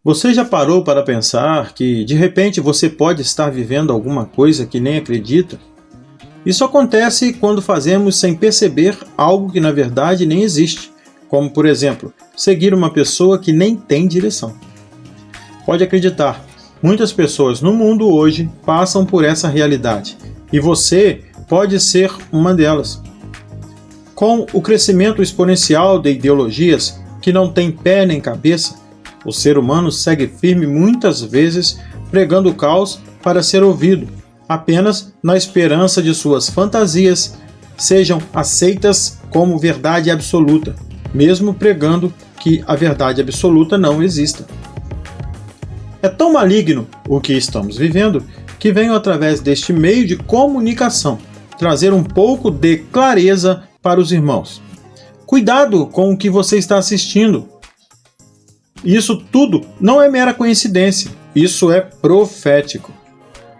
Você já parou para pensar que, de repente, você pode estar vivendo alguma coisa que nem acredita? Isso acontece quando fazemos sem perceber algo que na verdade nem existe, como, por exemplo, seguir uma pessoa que nem tem direção. Pode acreditar, muitas pessoas no mundo hoje passam por essa realidade, e você pode ser uma delas. Com o crescimento exponencial de ideologias que não têm pé nem cabeça, o ser humano segue firme muitas vezes pregando o caos para ser ouvido, apenas na esperança de suas fantasias sejam aceitas como verdade absoluta, mesmo pregando que a verdade absoluta não exista. É tão maligno o que estamos vivendo que venho através deste meio de comunicação trazer um pouco de clareza para os irmãos. Cuidado com o que você está assistindo. Isso tudo não é mera coincidência, isso é profético.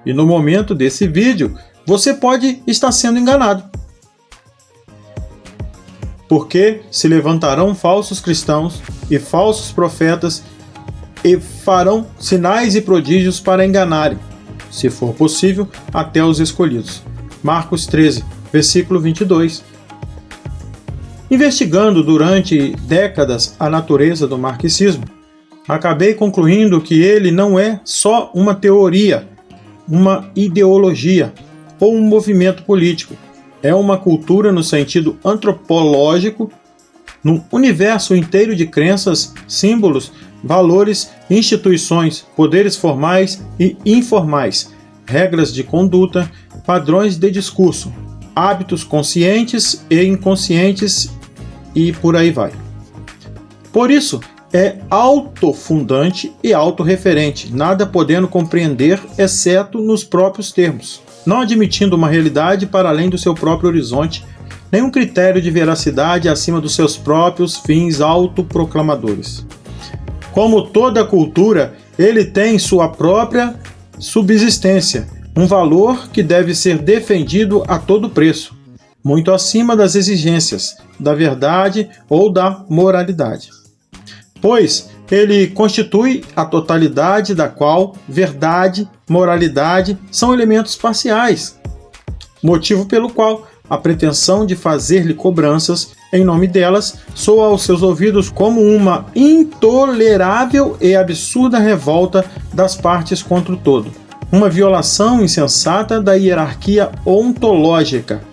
E no momento desse vídeo, você pode estar sendo enganado. Porque se levantarão falsos cristãos e falsos profetas e farão sinais e prodígios para enganarem, se for possível, até os escolhidos. Marcos 13, versículo 22. Investigando durante décadas a natureza do marxismo, acabei concluindo que ele não é só uma teoria, uma ideologia ou um movimento político. É uma cultura no sentido antropológico, num universo inteiro de crenças, símbolos, valores, instituições, poderes formais e informais, regras de conduta, padrões de discurso, hábitos conscientes e inconscientes e por aí vai. Por isso, é autofundante e autorreferente, nada podendo compreender exceto nos próprios termos, não admitindo uma realidade para além do seu próprio horizonte, nenhum critério de veracidade acima dos seus próprios fins autoproclamadores. Como toda cultura, ele tem sua própria subsistência, um valor que deve ser defendido a todo preço, muito acima das exigências da verdade ou da moralidade. Pois ele constitui a totalidade da qual verdade, moralidade são elementos parciais, motivo pelo qual a pretensão de fazer-lhe cobranças em nome delas soa aos seus ouvidos como uma intolerável e absurda revolta das partes contra o todo, uma violação insensata da hierarquia ontológica.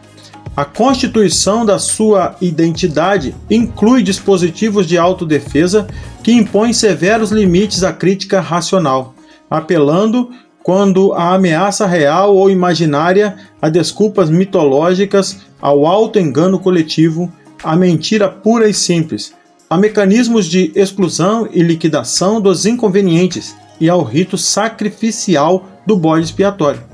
A constituição da sua identidade inclui dispositivos de autodefesa que impõem severos limites à crítica racional, apelando, quando a ameaça real ou imaginária, a desculpas mitológicas, ao auto-engano coletivo, à mentira pura e simples, a mecanismos de exclusão e liquidação dos inconvenientes e ao rito sacrificial do bode expiatório.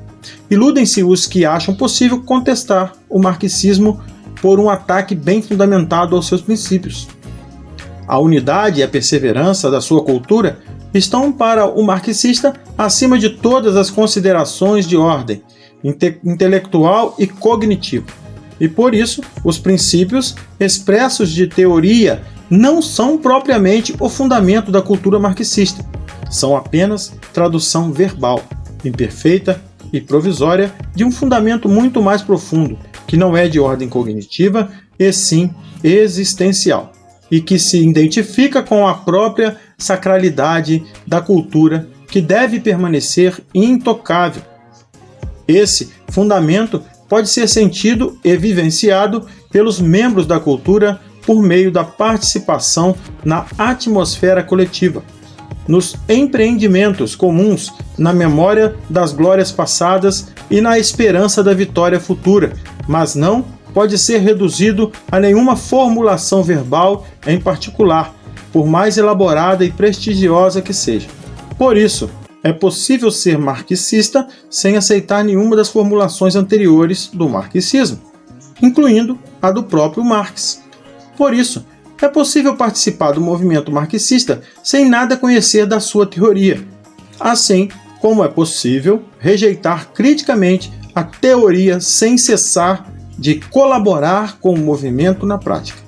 Iludem-se os que acham possível contestar o marxismo por um ataque bem fundamentado aos seus princípios. A unidade e a perseverança da sua cultura estão para o marxista acima de todas as considerações de ordem intelectual e cognitiva. E por isso, os princípios expressos de teoria não são propriamente o fundamento da cultura marxista. São apenas tradução verbal, imperfeita e provisória de um fundamento muito mais profundo, que não é de ordem cognitiva, e sim existencial, e que se identifica com a própria sacralidade da cultura, que deve permanecer intocável. Esse fundamento pode ser sentido e vivenciado pelos membros da cultura por meio da participação na atmosfera coletiva, nos empreendimentos comuns, na memória das glórias passadas e na esperança da vitória futura, mas não pode ser reduzido a nenhuma formulação verbal em particular, por mais elaborada e prestigiosa que seja. Por isso, é possível ser marxista sem aceitar nenhuma das formulações anteriores do marxismo, incluindo a do próprio Marx. Por isso, é possível participar do movimento marxista sem nada conhecer da sua teoria, assim como é possível rejeitar criticamente a teoria sem cessar de colaborar com o movimento na prática.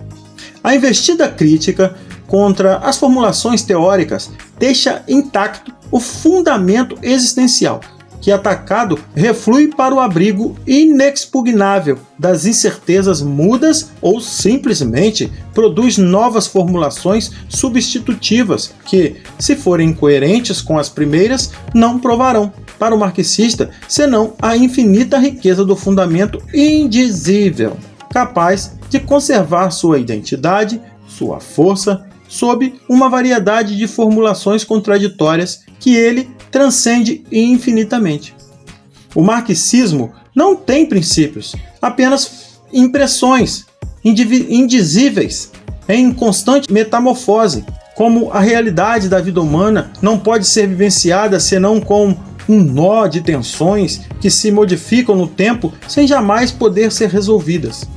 A investida crítica contra as formulações teóricas deixa intacto o fundamento existencial, que atacado reflui para o abrigo inexpugnável das incertezas mudas ou simplesmente produz novas formulações substitutivas que, se forem incoerentes com as primeiras, não provarão, para o marxista, senão a infinita riqueza do fundamento indizível, capaz de conservar sua identidade, sua força, sob uma variedade de formulações contraditórias que ele transcende infinitamente. O marxismo não tem princípios, apenas impressões indizíveis em constante metamorfose, como a realidade da vida humana não pode ser vivenciada senão com um nó de tensões que se modificam no tempo sem jamais poder ser resolvidas.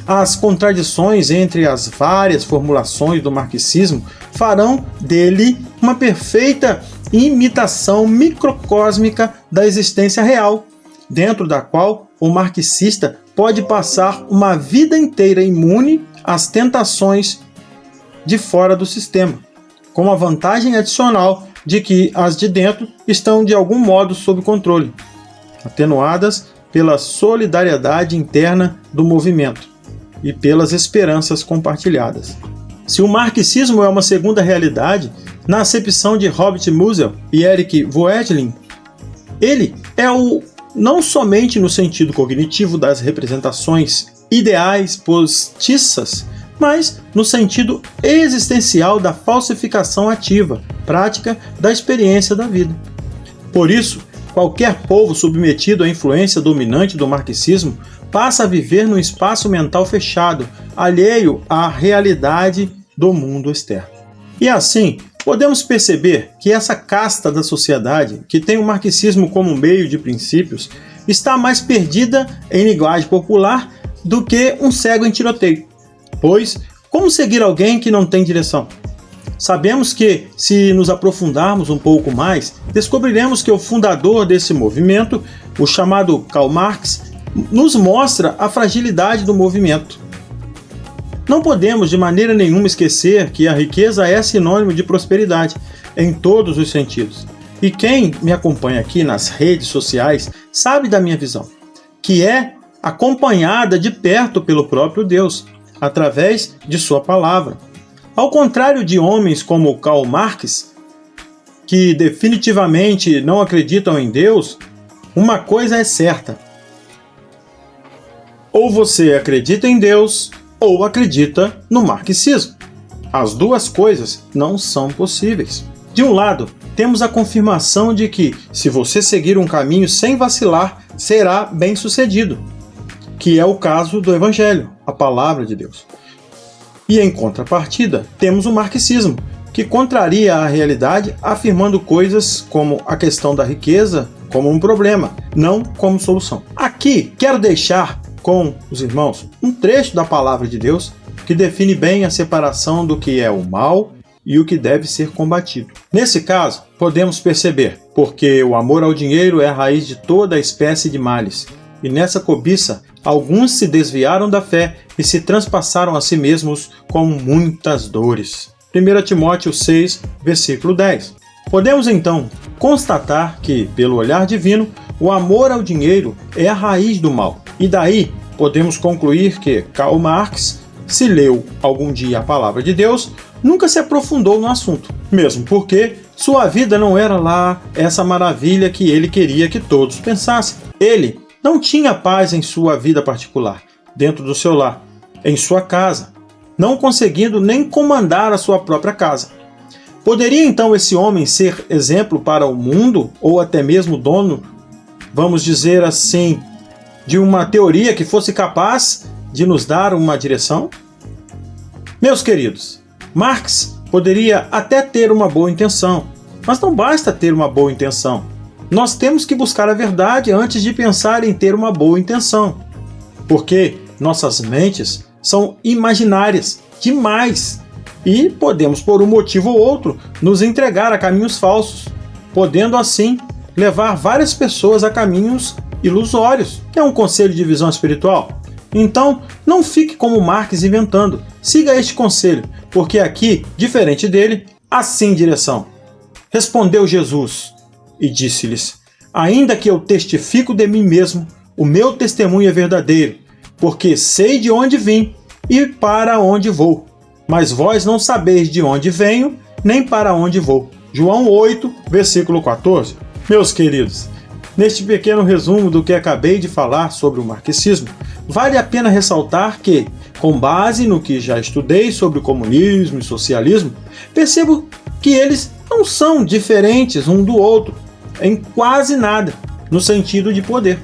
As contradições entre as várias formulações do marxismo farão dele uma perfeita imitação microcósmica da existência real, dentro da qual o marxista pode passar uma vida inteira imune às tentações de fora do sistema, com a vantagem adicional de que as de dentro estão de algum modo sob controle, atenuadas pela solidariedade interna do movimento e pelas esperanças compartilhadas. Se o marxismo é uma segunda realidade, na acepção de Robert Musil e Eric Voegelin, ele é o não somente no sentido cognitivo das representações ideais postiças, mas no sentido existencial da falsificação ativa, prática da experiência da vida. Por isso, qualquer povo submetido à influência dominante do marxismo passa a viver num espaço mental fechado, alheio à realidade do mundo externo. E assim, podemos perceber que essa casta da sociedade, que tem o marxismo como meio de princípios, está mais perdida em linguagem popular do que um cego em tiroteio. Pois, como seguir alguém que não tem direção? Sabemos que, se nos aprofundarmos um pouco mais, descobriremos que o fundador desse movimento, o chamado Karl Marx, nos mostra a fragilidade do movimento. Não podemos de maneira nenhuma esquecer que a riqueza é sinônimo de prosperidade, em todos os sentidos. E quem me acompanha aqui nas redes sociais sabe da minha visão, que é acompanhada de perto pelo próprio Deus, através de sua palavra. Ao contrário de homens como Karl Marx, que definitivamente não acreditam em Deus, uma coisa é certa: ou você acredita em Deus, ou acredita no marxismo. As duas coisas não são possíveis. De um lado, temos a confirmação de que, se você seguir um caminho sem vacilar, será bem-sucedido, que é o caso do Evangelho, a palavra de Deus. E em contrapartida, temos o marxismo, que contraria a realidade, afirmando coisas como a questão da riqueza como um problema, não como solução. Aqui, quero deixar com os irmãos um trecho da palavra de Deus que define bem a separação do que é o mal e o que deve ser combatido. Nesse caso, podemos perceber, porque o amor ao dinheiro é a raiz de toda a espécie de males, e nessa cobiça alguns se desviaram da fé e se transpassaram a si mesmos com muitas dores. 1 Timóteo 6, versículo 10. Podemos então constatar que, pelo olhar divino, o amor ao dinheiro é a raiz do mal. E daí podemos concluir que Karl Marx, se leu algum dia a palavra de Deus, nunca se aprofundou no assunto, mesmo porque sua vida não era lá essa maravilha que ele queria que todos pensassem. Ele não tinha paz em sua vida particular, dentro do seu lar, em sua casa, não conseguindo nem comandar a sua própria casa. Poderia então esse homem ser exemplo para o mundo, ou até mesmo dono, vamos dizer assim, de uma teoria que fosse capaz de nos dar uma direção? Meus queridos, Marx poderia até ter uma boa intenção, mas não basta ter uma boa intenção. Nós temos que buscar a verdade antes de pensar em ter uma boa intenção, porque nossas mentes são imaginárias demais e podemos, por um motivo ou outro, nos entregar a caminhos falsos, podendo assim levar várias pessoas a caminhos ilusórios. É um conselho de visão espiritual? Então, não fique como Marx inventando. Siga este conselho, porque aqui, diferente dele, há sim direção. Respondeu Jesus e disse-lhes: ainda que eu testifico de mim mesmo, o meu testemunho é verdadeiro, porque sei de onde vim e para onde vou. Mas vós não sabeis de onde venho, nem para onde vou. João 8, versículo 14. Meus queridos, neste pequeno resumo do que acabei de falar sobre o marxismo, vale a pena ressaltar que, com base no que já estudei sobre o comunismo e socialismo, percebo que eles não são diferentes um do outro em quase nada, no sentido de poder.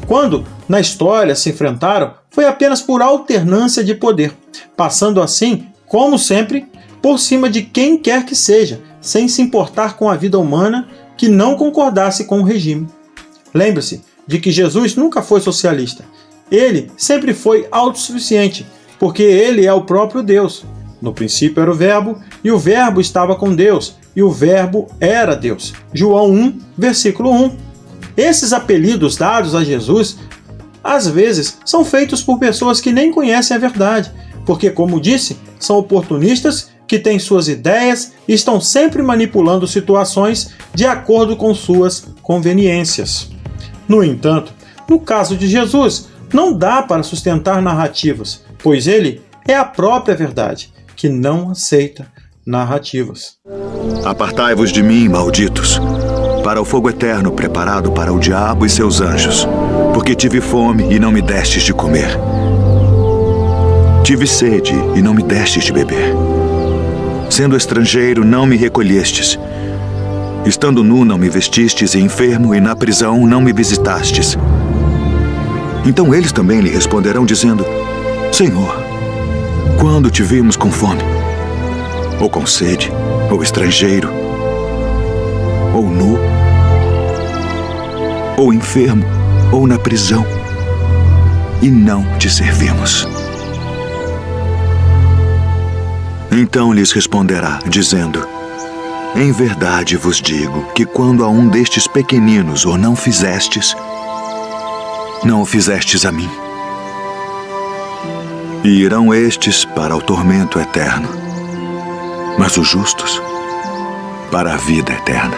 Quando, na história, se enfrentaram, foi apenas por alternância de poder, passando assim, como sempre, por cima de quem quer que seja, sem se importar com a vida humana que não concordasse com o regime. Lembre-se de que Jesus nunca foi socialista. Ele sempre foi autossuficiente, porque ele é o próprio Deus. No princípio era o Verbo, e o Verbo estava com Deus, e o Verbo era Deus. João 1, versículo 1. Esses apelidos dados a Jesus, às vezes, são feitos por pessoas que nem conhecem a verdade, porque, como disse, são oportunistas que têm suas ideias e estão sempre manipulando situações de acordo com suas conveniências. No entanto, no caso de Jesus, não dá para sustentar narrativas, pois ele é a própria verdade, que não aceita narrativas. Apartai-vos de mim, malditos, para o fogo eterno preparado para o diabo e seus anjos, porque tive fome e não me destes de comer. Tive sede e não me destes de beber. Sendo estrangeiro, não me recolhestes. Estando nu, não me vestistes, e enfermo, e na prisão, não me visitastes. Então eles também lhe responderão, dizendo: Senhor, quando te vimos com fome, ou com sede, ou estrangeiro, ou nu, ou enfermo, ou na prisão, e não te servimos? Então lhes responderá, dizendo: em verdade vos digo que quando a um destes pequeninos o não fizestes, não o fizestes a mim. E irão estes para o tormento eterno, mas os justos para a vida eterna.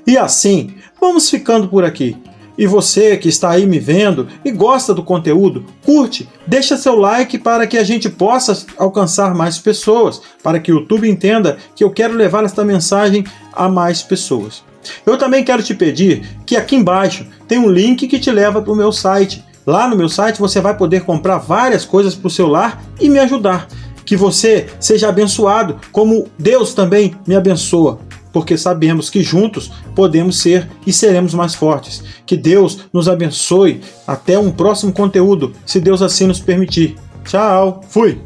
E assim, vamos ficando por aqui. E você que está aí me vendo e gosta do conteúdo, curte, deixa seu like para que a gente possa alcançar mais pessoas, para que o YouTube entenda que eu quero levar esta mensagem a mais pessoas. Eu também quero te pedir que aqui embaixo tem um link que te leva para o meu site. Lá no meu site você vai poder comprar várias coisas para o celular e me ajudar. Que você seja abençoado, como Deus também me abençoa. Porque sabemos que juntos podemos ser e seremos mais fortes. Que Deus nos abençoe. Até um próximo conteúdo, se Deus assim nos permitir. Tchau, fui!